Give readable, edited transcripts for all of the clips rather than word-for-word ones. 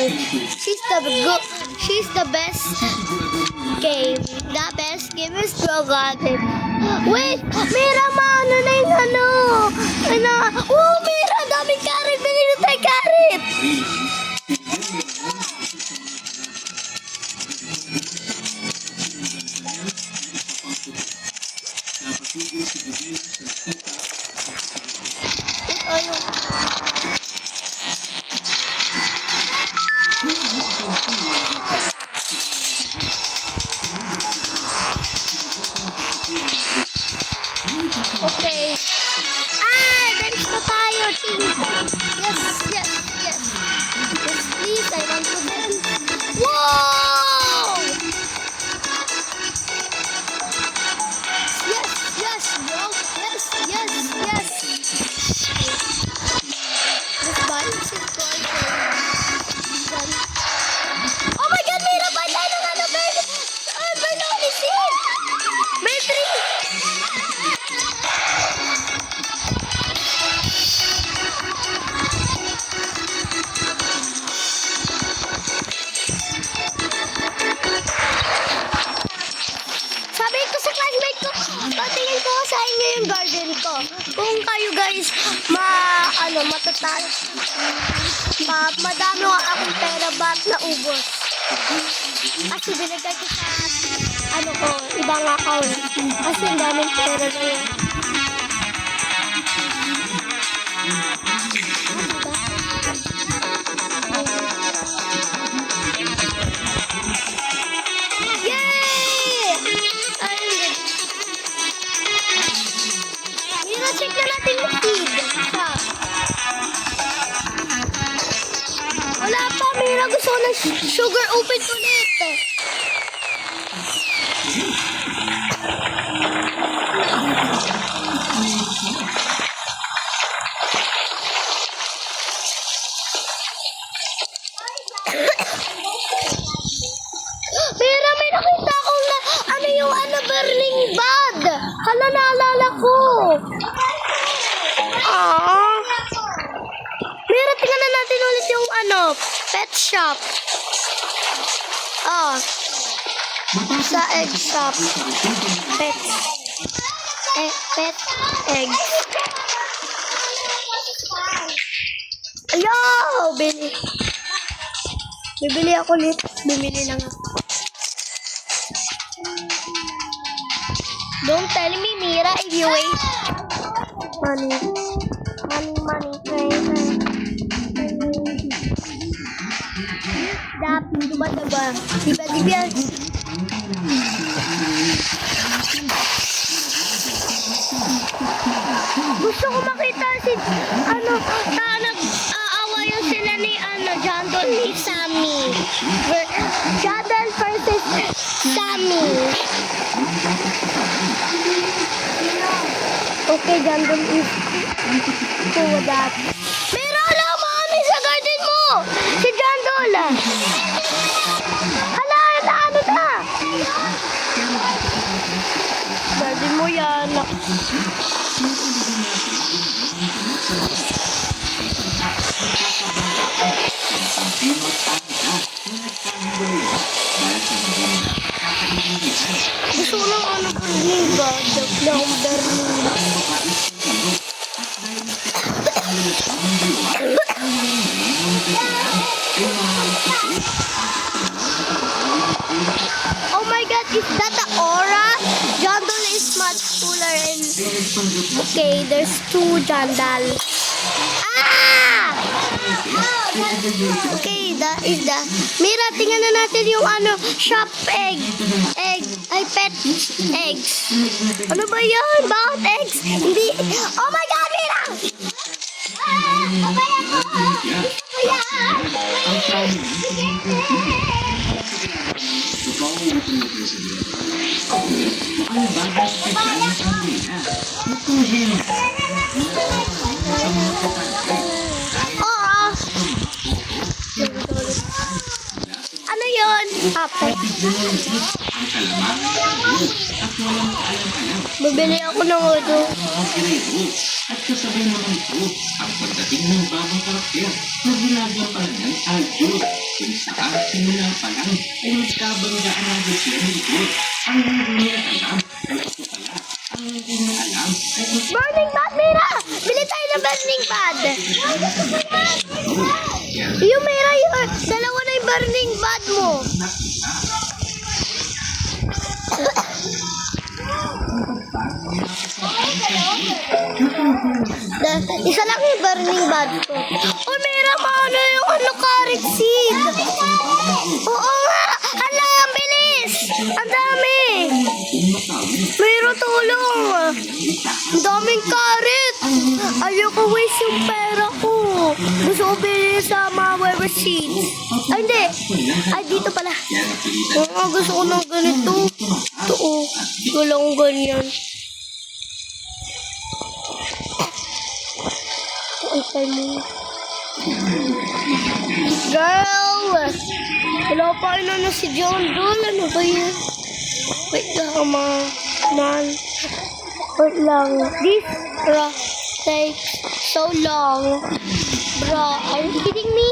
She's the best game. The best game is Pro Garden. Wait, Mira, maano na yung ano? Oh, Mira, daming carrot. Bili na tayo carrot. Okay. Dance na tayo. Yes. Yes, please. I want to dance. Wow! Yes, bro. Yes. This button is called. Oh my God, may rabay tayo ng ano, Berlon is here. May 3. Sabi ko sa classmate ko, patingin ko sa inyo yung garden ko. Kung kayo guys, madami nga akong pera ba't naubos. Kasi binigay ko sa, ibang account. Kasi ang daming pera na yun. Check na natin yung feed. Wala pa, Mira. Gusto ko ng sugar open ulit. Mira, may nakita akong burning bud. Hala, naalala ko. Mira, tingnan na natin ulit yung pet shop. Sa egg shop. Pet egg. Ayo, bibili ako ulit. Bumili na nga. Don't tell me, Mira, if you wait. Money. Diba? Gusto ko makita si, nag-aawayan sila ni, Jandol ni Sammy. Jandol versus Sammy. Okay, Jandol is cool with that. Mira, alam mo kami sa garden mo! Si Jandol! Hala, ano na? Garden mo yan. Gusto ko lang burning ba? Oh my God, is that the aura? Jandal is much cooler and okay, there's 2 Jandal. Okay, that is the Mira, tingnan na natin yung shop egg. Pet eggs. Ano ba yan? Bakit eggs? Hindi. Oh my God, Mira! Ano yun? Apple. Nanunod ang kalamangan ng ulo at walang kaalam-alam. Bibili ako ng ano. Mga girero at kasabay naman ito ang pagdating ng bagong karakter na ginagampanan ng Aljur kung saan simula pa lang ay magkabanggaan ng siya ng likod. Ang hindi niya alam ay ito pala. Ang hindi niya alam ay ito Burning Bad, Mira! Bili tayo ng Burning Bad. Yung Mira, yung dalawa na yung Burning Bad mo. Isa lang yung Burning Bad ko. Oh, Mira, maano yung ano, carrot seed. Oo nga! Hala, ang bilis! Ang dami! Mira, tulong! Ang daming carrot! Ayoko waste yung pera ko. Gusto ko bilhin sa mga weather seeds. Ay, hindi! Ay, dito pala. Oo, gusto ko ng ganito. Ito, oh. Walang ganyan. Antay mo. Girl! Wala pa rin na si John Doe. Ano ba yun? Wait lang, man. Wait lang. This takes so long. Bro, are you kidding me?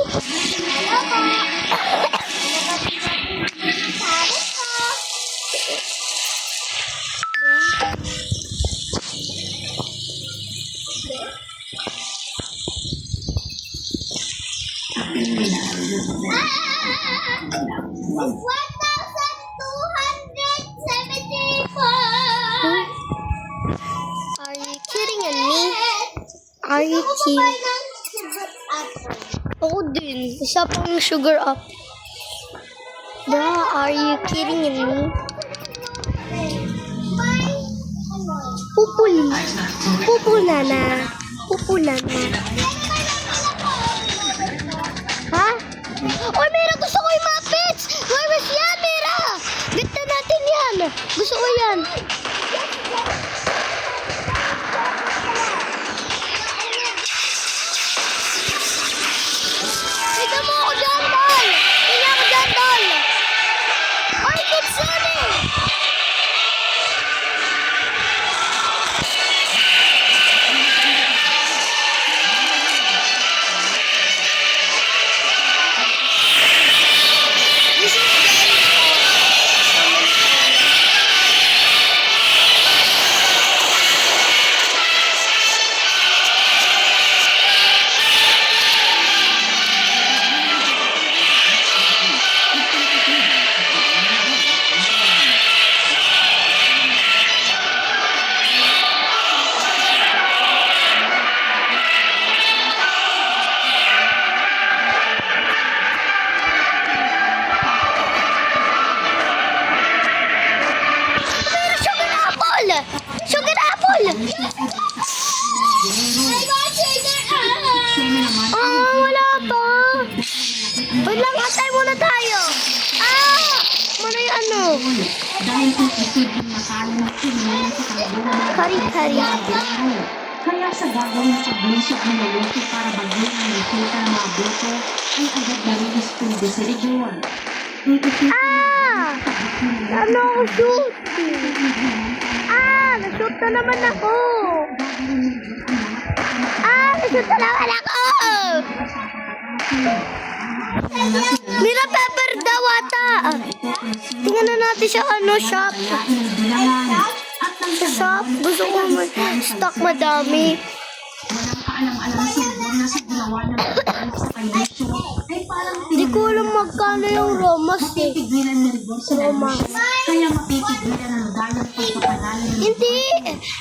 Are you kidding on me? Are you kidding? Ako din. Isa pang sugar up. Bro, are you kidding on me? Pupul. Pupula na. Pupula na. Ha? Oy, Mira, gusto ko yung Muppets! Where is yan, Mira? Ganda natin yan. Gusto ko yan. Tignan mo ako dyan, Tol! Tignan ako dyan, Tol! Oy, Kitsune! Sugar apple! Wala pa. Wait lang, atay muna tayo. Muna yung ano? Dahil kung isipin masalo ng tingin sa kagawang Kari-kari. Kaya sa gagawin paglisod ng maluto para baguhin ang resulta ng mga boto, ay agad na rin istudo si Rigor. Ano ako shoot? Nashoot na naman ako. Nashoot na naman ako. Mira, pepper daw ata. Tingnan na natin sa shop. Sa shop, gusto ko stock madami. Walang kaalam-alam si Rigor na sa ginawa ng sa kaldesyo ay parang Hindi ko alam magkano yung Romas eh. pigilan ni Rigor sa Romas. kaya mapipigilan ang dalang pagpapadala ng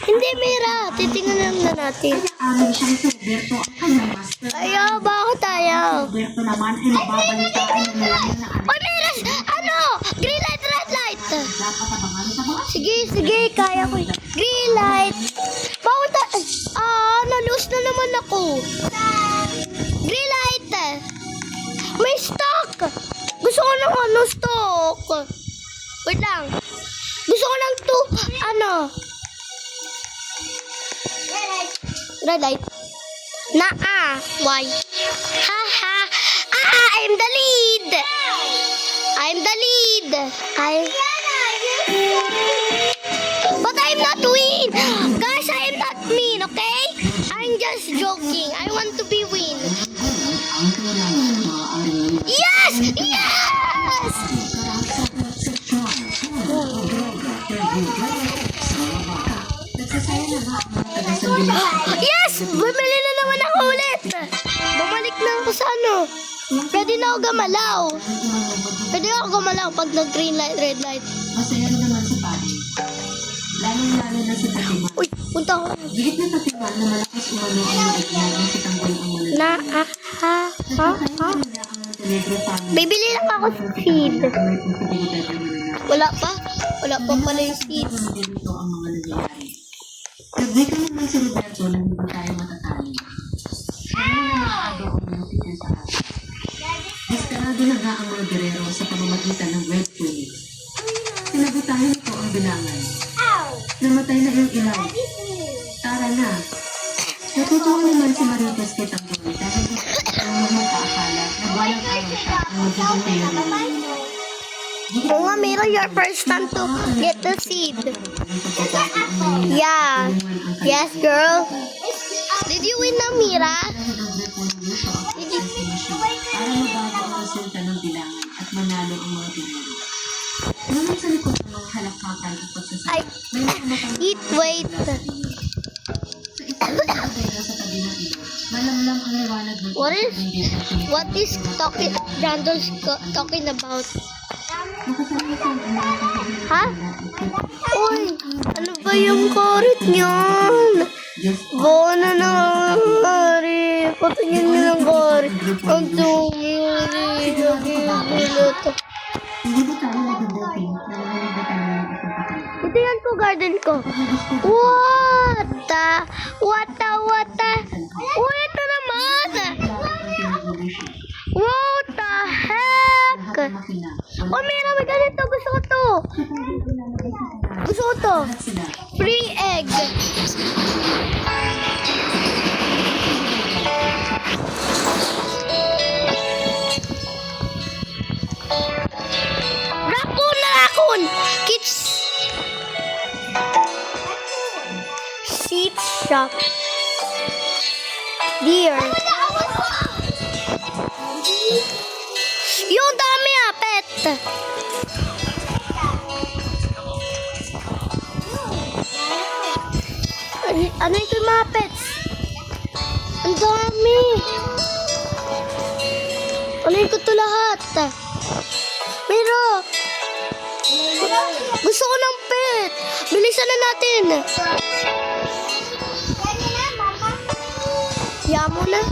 Hindi Mira. Titingnan lang na natin. amin siyang si Roberto ang kanyang master. Ayaw, bakit ayaw? Roberto naman ay mababalitaan ng nalaman na Oy, Mira! Green light, red light! dapat abangan sa mga Sige, kaya ko. Green light. Bakit? Nalus na naman ako. Green light. May stock. Gusto ko ng stock. Wait lang. Gusto ko ng red light. Why? I'm the lead. I'm the lead. But I'm not win. Guys, I am not mean, okay? I'm just joking. I want to be win. Ang kailangan maaaring Yes! Yes! Yes! Bumili na naman ako ulit. Bumalik na ako sa ano. Pwede na ako gumalaw. Pwede ako gumalaw pag nag-green light, red light. Masaya rin naman sa pari. Lalong-lalo na sa Tatiman. Uy, punta ako. Higit na Tatiman na malakas umano ang liit niya ng si Tanggol ang mananalo. Na, Nila ang Montenegro family. Bibili lang ako sa seed. May posibilidad na mananalo. Wala pa. Wala pa pala yung seed. Ito na ganito ang mga nangyayari. Nag-break naman si Roberto na hindi tayo matatalo. Sabi na nakakaagaw ang mga titin sa atin. Deskarado na nga ang mga gerero sa pamamagitan ng Red Phoenix. Sinabotahan ito ang bilangan. Namatay na yung ilaw. Tara na. Natutuwa naman si Marites kay Tanggol dahil ang mga kaakala na balang araw siya ang magiging mayor ng mundo. Oo nga, Mira, your first time to get the seed. Yeah. Yes, girl. Did you win na, Mira? Did you? Para mabago ang resulta ng bilangan at manalo ang mga pinero. Ngunit sa likod ng mga halakhakan at Ay, pagsasama, may mga matangkad eat, wait. sa isang kadena sa tabi ng ilog. Malamlam ang liwanag ng What is talking, Randall's talking about? Ha? Uy, ano ba yung korit niyan? Bono na kari. Patingin niyo ng korit. Ang dumi. Hindi ba tayo nag-dating na nangyayari tayo ng isang pakay? Ito yan ko, garden ko. What the? Uy, ito naman. What the heck? Oh, may ganito. Gusto ko to. Gusto ko to. Free egg. Raccoon. Kids. Seed shop. Deer. Yung dami pet. Ano ito yung mga pets? Ang dami. Ano ko ito lahat? Pero, gusto ko ng pet. Bilisan na natin. Hiya mo na.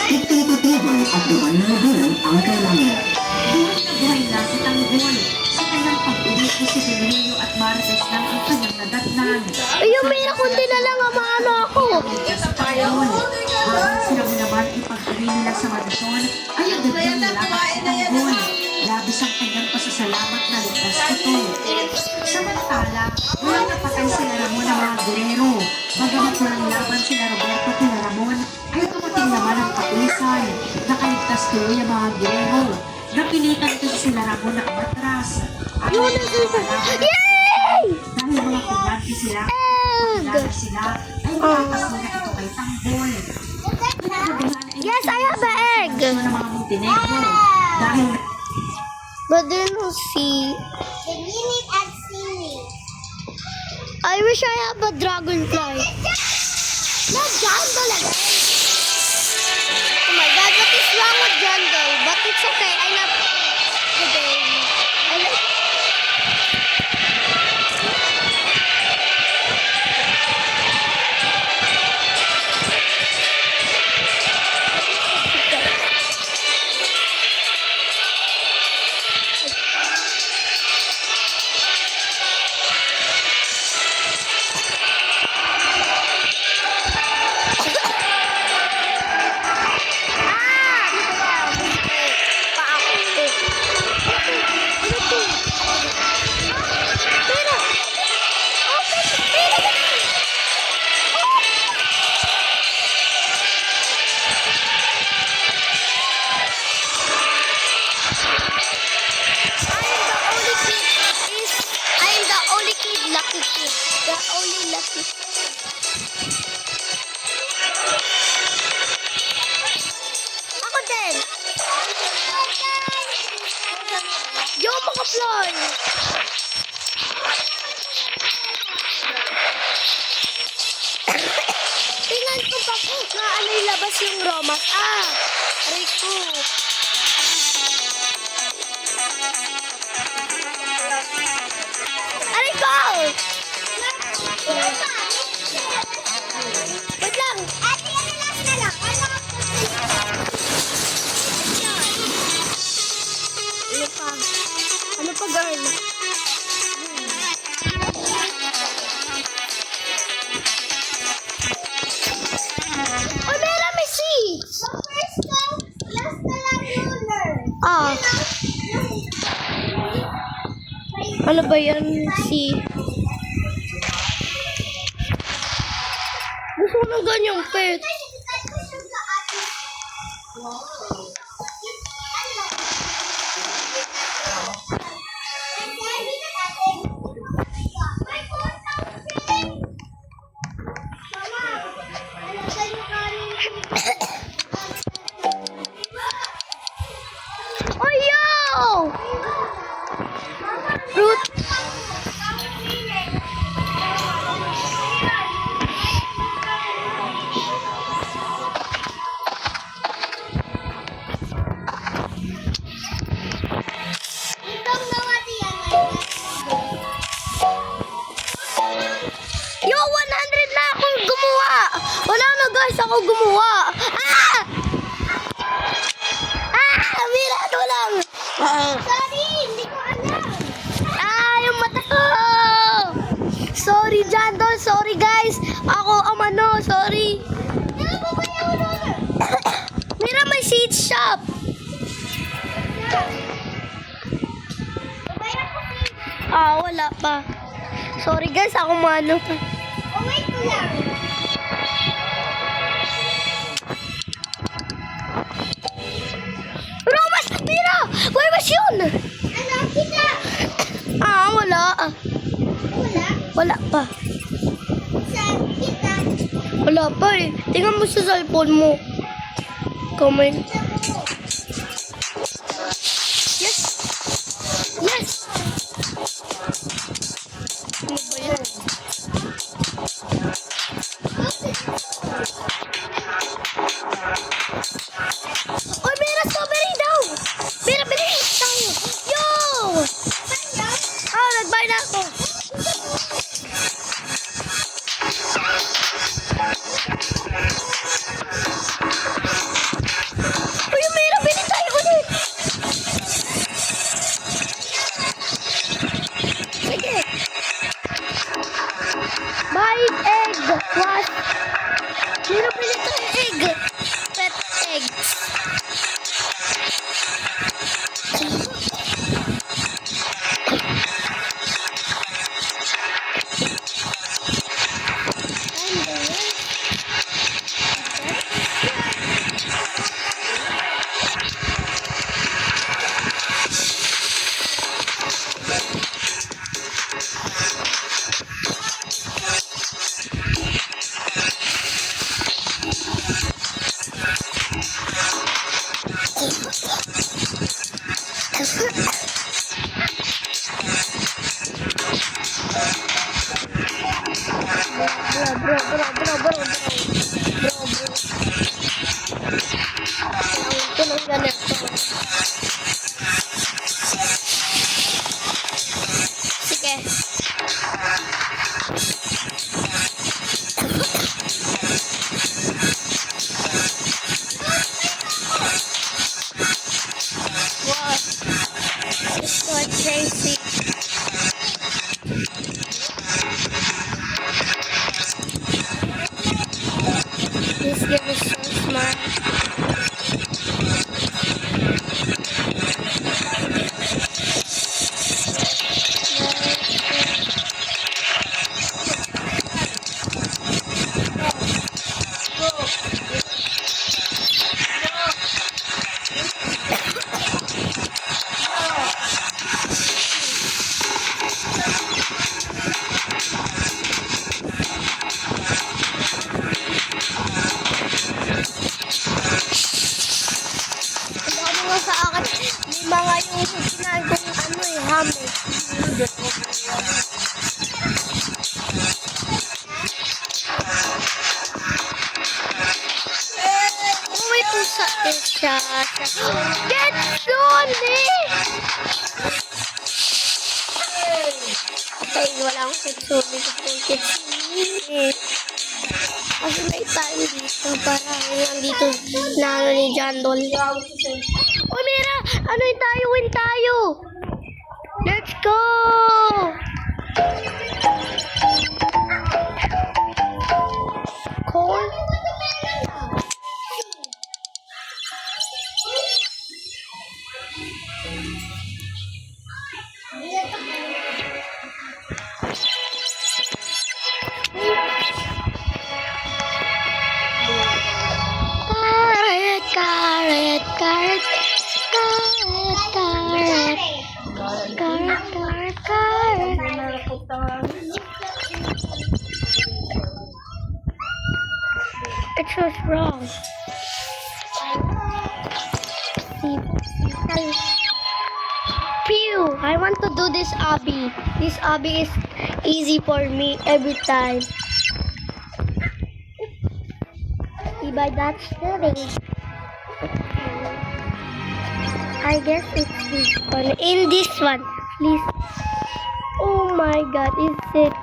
Itong patibay at gawan na nagulang ang kailangan. Buhay na si Tanggol. Sa kanyang pag-uwi ko si Benilio at Martes lang ang kanyang nadatnan. Ayun, may nakunti na lang ang maano ako. Sa Tanggol, habang sila mo naman ipag-uwi nila sa mansyon, ay agad niyang nalakas si Tanggol. Labis ang kanyang pasasalamat na ligtas ito. Samantala, walang napatay sila Ramon ng mga gerero. Bagamat walang laban sila Roberto kay Ramon, ay dumating naman ang kapulisan. Nakaligtas tuloy ang mga gerero. Napilitan din sila Ramon na umatras. At Yun na sila. Yay! dahil mga kumanti sila, Egg! dahil sila ay nakatas nila ito kay Tanggol. Yes, I have an egg. Ng mga Montenegro. Dahil But then we'll see. I wish I have a dragonfly. Not jungle again. Oh my god, what is wrong with jungle? But it's okay. I love the game. I like. butterfly! Tingnan ko pa na ano yung labas yung Romas. Rico. Rico! Wait lang. Ate, ano last na lang? Ano pa, girl? Oh, meron may seeds! Last na lang ruler. Ano ba yan? Gusto ko ng ganyang pet. Oh, yo! Fruit. Yo, 100 na akong gumawa. Wala na guys, ako gumawa. Mirado lang. Sorry, hindi ko alam. Yung mata ko. Sorry, Jando. Sorry, guys. Ako, sorry. Mira, may seed shop. Wala pa. Sorry, guys. Ako mano pa. Wait ko lang. Romas, Mira! Where was yun? Ano, kita? Wala. Wala? Wala pa. Saan kita? Wala pa eh. Tingnan mo sa cellphone mo. Comment. Yes! Yes! Ano ba yan? Oy, Mira, strawberry daw! Mira, bilhin tayo! Yo! Nag-buy na ako. Uy, Mira, bilhin tayo ulit! Sige! Buy egg! What? Mira, bilhin tayo egg! Pet eggs! Bro. Ito ng ganito. Sige. What? It's so crazy. This game is so smart. mga yung kinain kong ano eh, hummus. Oh, may pusa din siya. Get Sony! Ay, wala akong Kitsune kasi yung Kitsune. Kasi may time dito para nandito na ano ni Jandol. Oh, Mira! Ano yung tayo? Win tayo! Let's go! Corn? Carrot, carrot, carrot, carrot, carrot, carrot, carrot, carrot. It's so wrong. Pew! I want to do this obby. This obby is easy for me every time. Diba that's the ring? I guess it's this one. In this one, please. Oh my god, is it?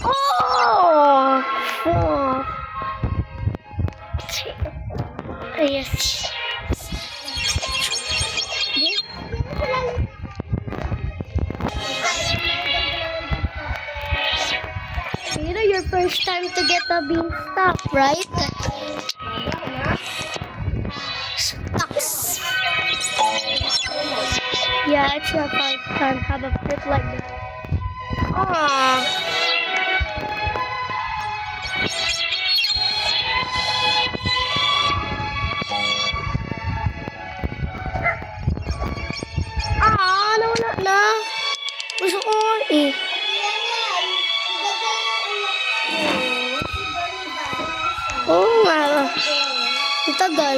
Oh! Oh. Yes. You know your first time to get a beanstalk, right? Stocks. Yeah, it's your first time to have a fruit like that. Aww. Nawala na. Gusto ko nga eh. Oo nga. Ang tagal.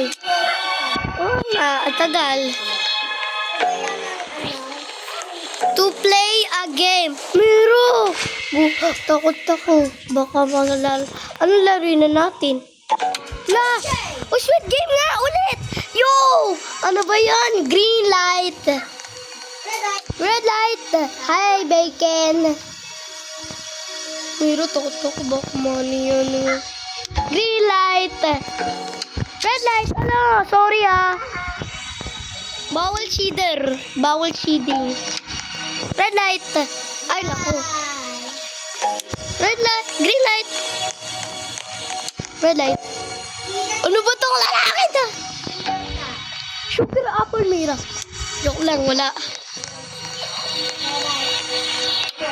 Oo nga, ang tagal. To play a game. Miro! Takot ako. Baka magalala. Anong laruin na natin? La! Oh, sweet game nga ulit! Yo! Ano ba yan? Green light. Red light. Hi, Bacon. Miro, takot ako. Baka mali yan. Green light. Red light. Ano? Sorry ah. Bawal cheater. Bawal cheating. Red light. Ay, naku. Red light. Green light. Red light. Ano ba itong lalaki to? Sugar apple, Mira. Joke lang, wala.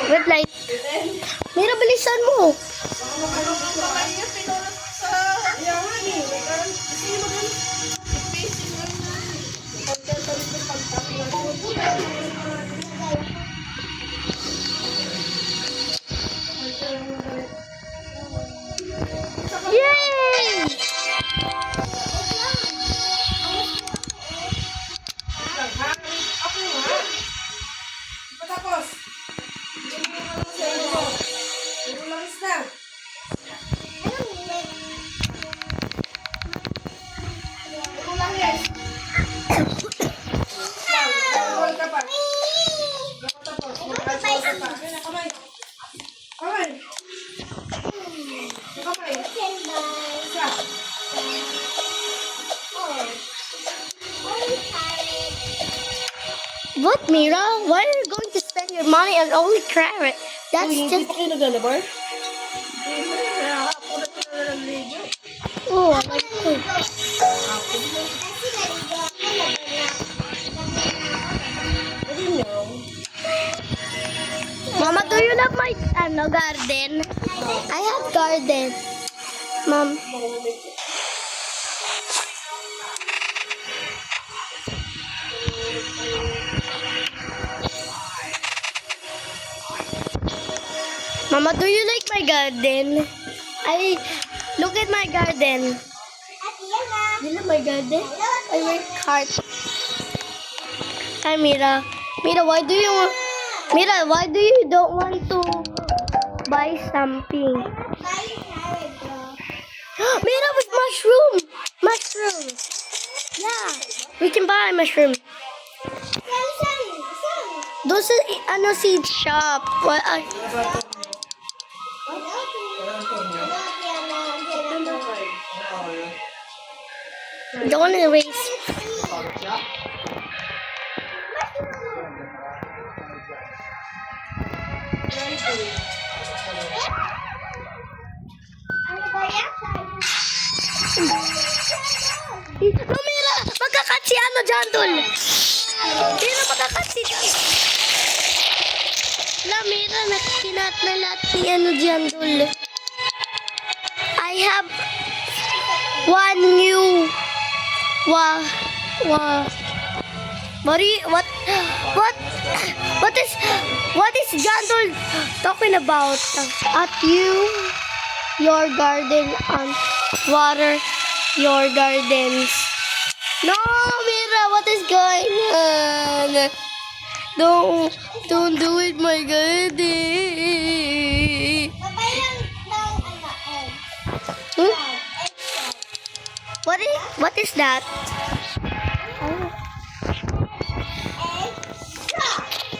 Red light. Mira, bilisan mo. Yay! Tapos. What, Mira? Why are you going to spend your money on only carrot? That's just... Oh, I like it. Mama, do you love my garden? I have garden. Mom. Mama, do you like my garden? Look at my garden. You like my garden? I work hard. Hi, Mira. Mira, why do you don't want to buy something? Mira, with mushroom. Mushroom. Yeah, we can buy mushroom. Those are seed shop. What? Don't want to erase. No, Mira! Magkakat si dyan, Dol! Mira, magkakat si dyan. Mira, nakinat na lahat ni dyan, Dol. I have one new... What is John Dol talking about? At you, your garden, and water your gardens. No, Mira, what is going on? Don't do it, my garden. What is that?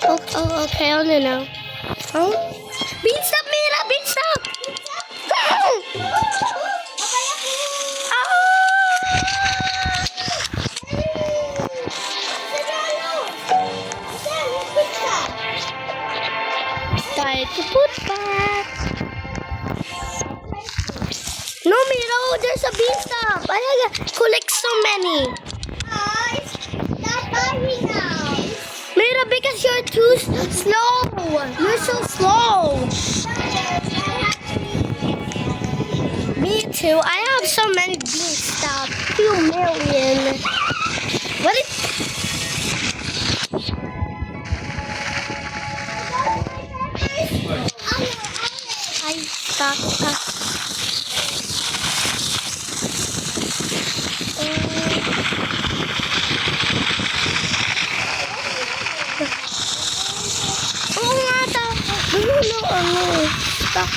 Oh, okay, I don't know. Oh, beanstalk, Mira, beanstalk. Time to put back. No, Mira, there's a beanstalk. I collect so many. Mira, because you're too slow. You're so slow. Me too. I have so many beanstalk. 2 million. What is... I stop. Oo nga ta. Stop.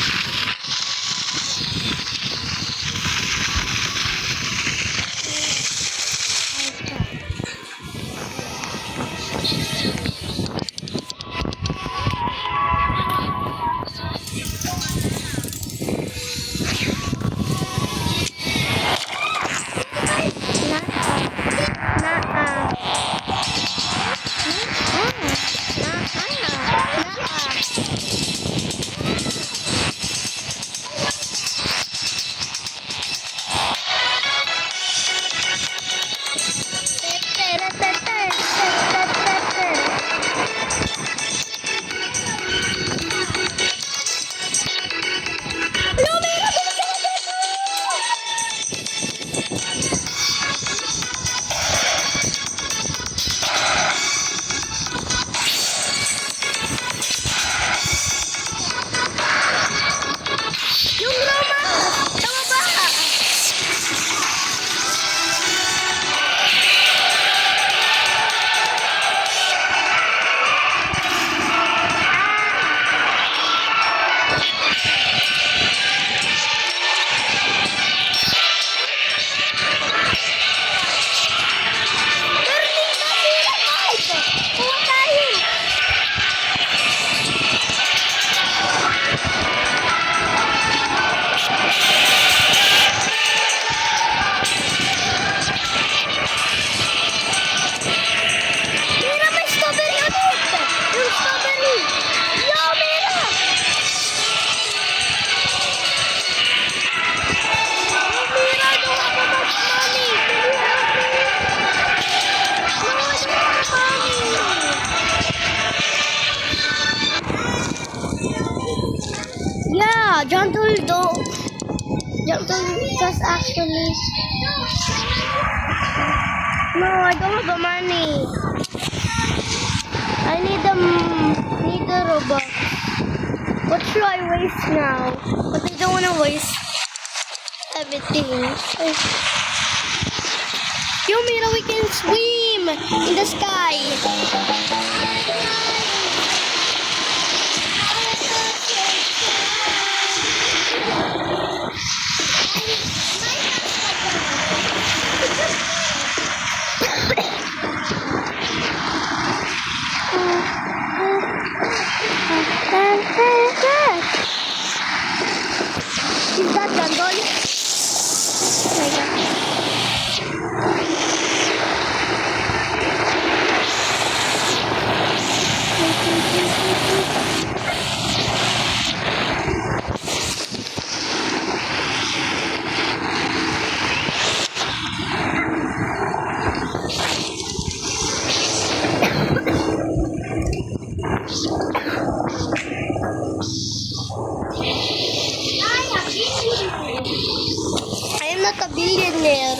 Gentle just actually. No, I don't have the money. I need the Robux. What should I waste now? But I don't want to waste everything. Yo, Mira, we can swim in the sky. Is that Gandol? Oh my God. I am not a billionaire.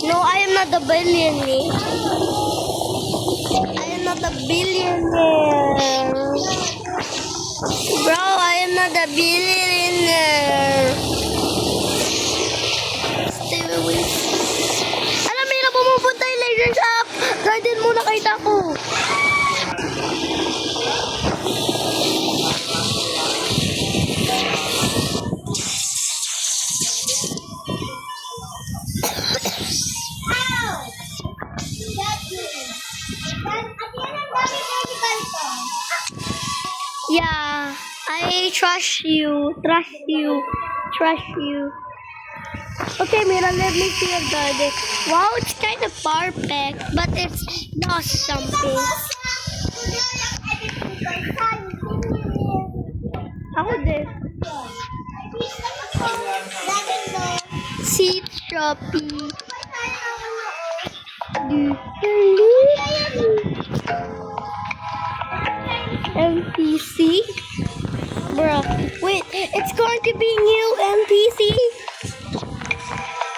No, I am not a billionaire. I am not a billionaire. Bro, I am not a billionaire. Stay away. Alam, Mira, pumupunta yung legend shop. Garden muna nakita ko. Yeah, I trust you. Trust you. Trust you. Okay, Mira, let me see your garden. Wow, it's kind of perfect, but it's lost something. Ako din. Seed Shopee. NPC? Bro, wait, it's going to be new NPC?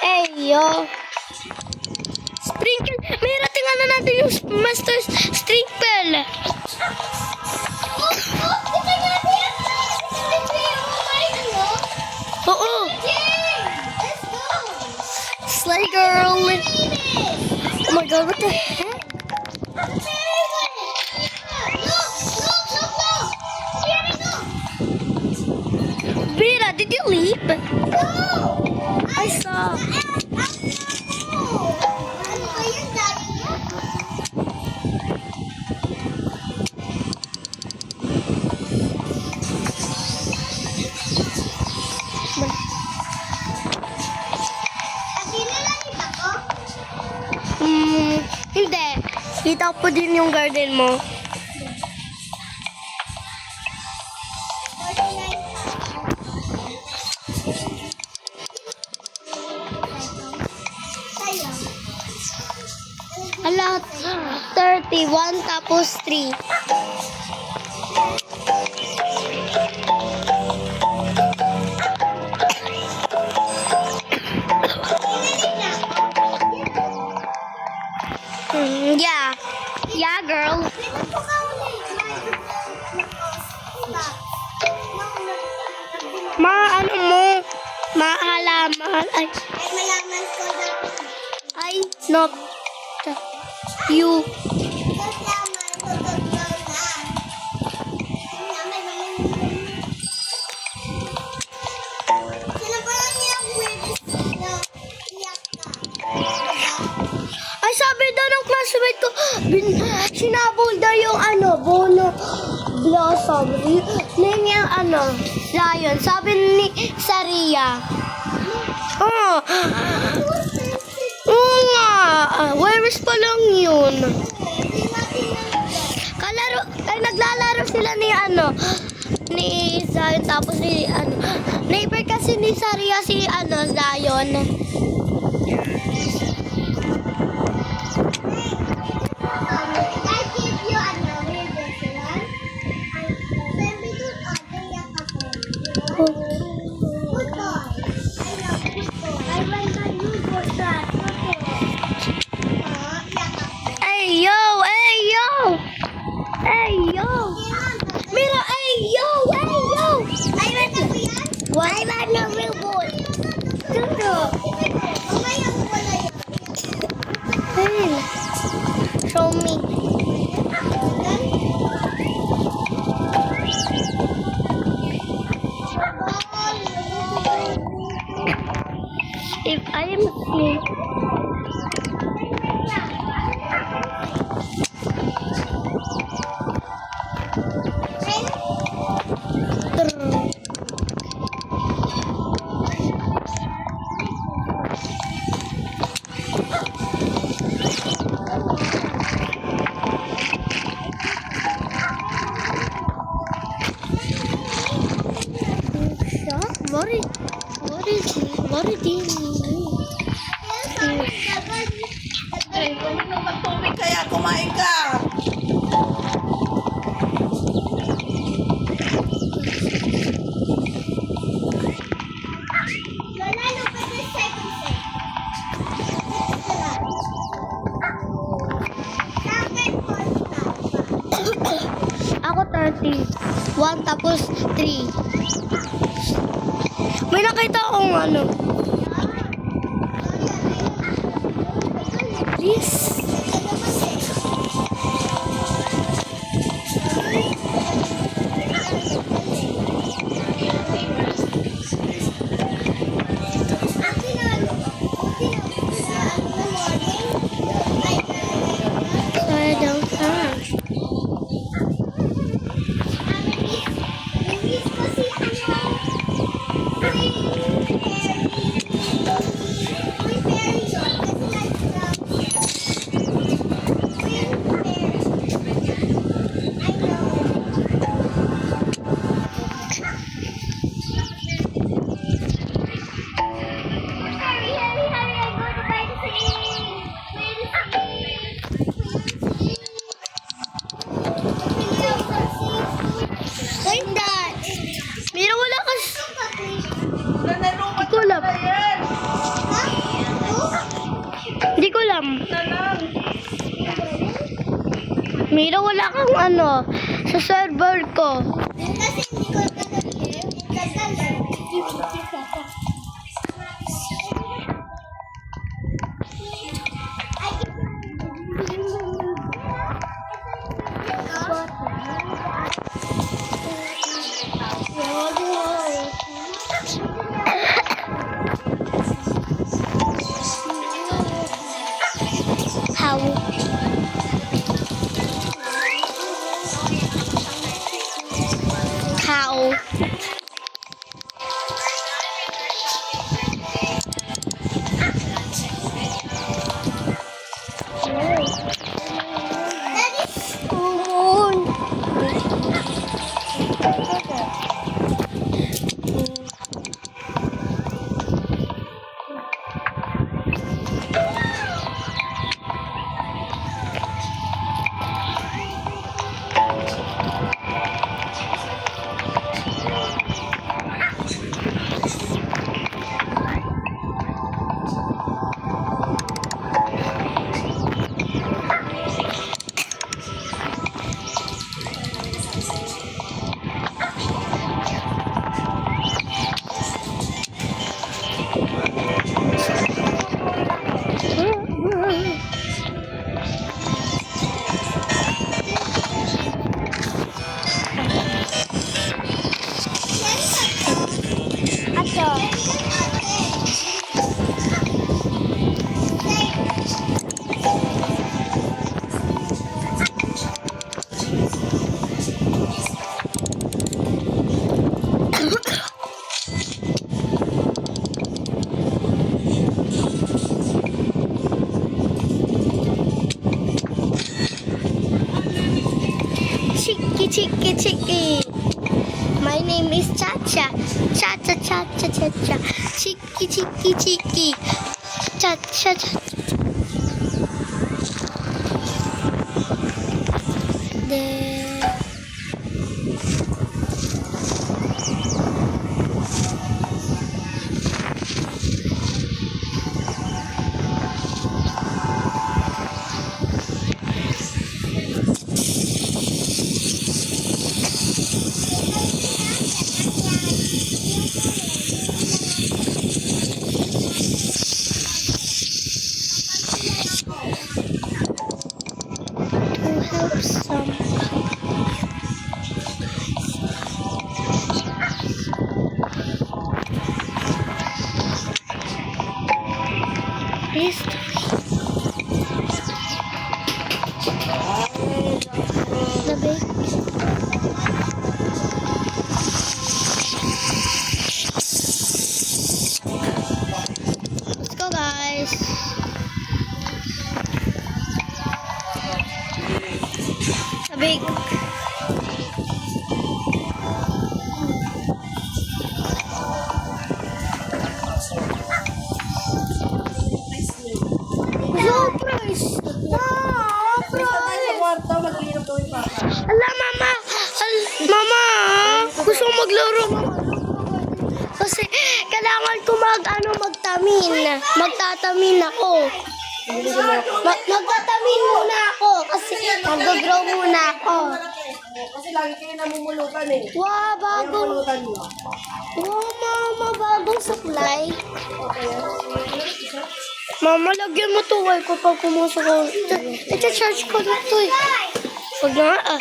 Hey, yo. Sprinkle. Mira, tingnan na natin yung Master Sprinkle. Oo. Slay girl. Oh my God, what the heck? Mira, did you leave? I saw. Hindi. Kita ko din yung garden mo. Ala, 31 tapos 3. Yeah. Yeah, girl. Ano mo? Halaman. Ay, not you. Ay, sabi daw ng classmate ko, sinabol daw yung bono blossom. Yun yung lion. Sabi ni Saria. Oh. Oo nga. Virus pa lang yun. Naglalaro sila ni Zion, tapos neighbor kasi ni Saria si Zion. Mira, what? I want a real boy. me. If I am snake, what is this? Ay, kung naman tubig kaya kumain ka. Ako 30. 1 tapos 3. May nakita akong ano. Please. I don't have. Mira, wala ka. Hindi ko alam. Hindi ko alam. Mira, wala kang ano sa server ko. Kasi hindi ko How? How? Chiki. My name is Chacha. Cha. Chiki. Cha. Big. Surprise! Ah, surprise! Kwarto, mag-inom daw yung papa. Ala, mama! Mama! Gusto ko maglaro. Kasi kailangan ko magtamin. Magtatamin ako. Magtatamin muna ako. Kasi mag-grow muna ako. Kasi lagi kayo namumulutan eh. Wow, bagong... Namumulutan mo. Wow, mama, bagong supply. Mama, lagyan mo to. Why ko pag pumusok ko. Ito-charge ko na to eh. Huwag na nga ah.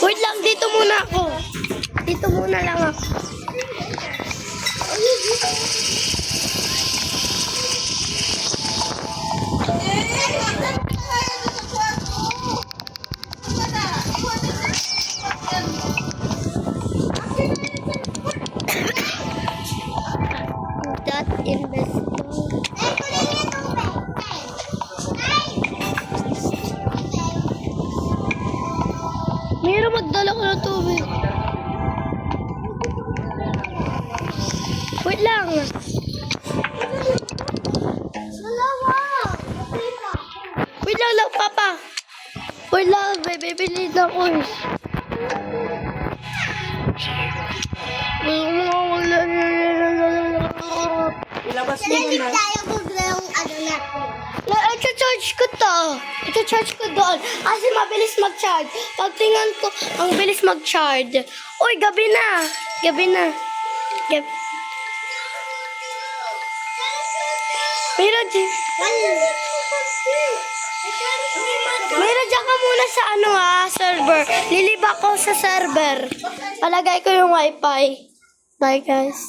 Wait lang, dito muna ako. Dito muna lang ako. That investor. Mayroon magdala ko ng tubig. Wait lang. Wait lang, papa. Wait lang, bibili na ko eh. Ilabas mo naman. Ito-charge ko to. Ito-charge ko doon. Kasi mabilis mag-charge. Pagtingnan ko, ang bilis mag-charge. Uy, gabi na. Gabi na. Gabi. Meron dyan. Meron dyan ka muna sa server. Liliba ko sa server. Palagay ko yung wifi. Bye guys.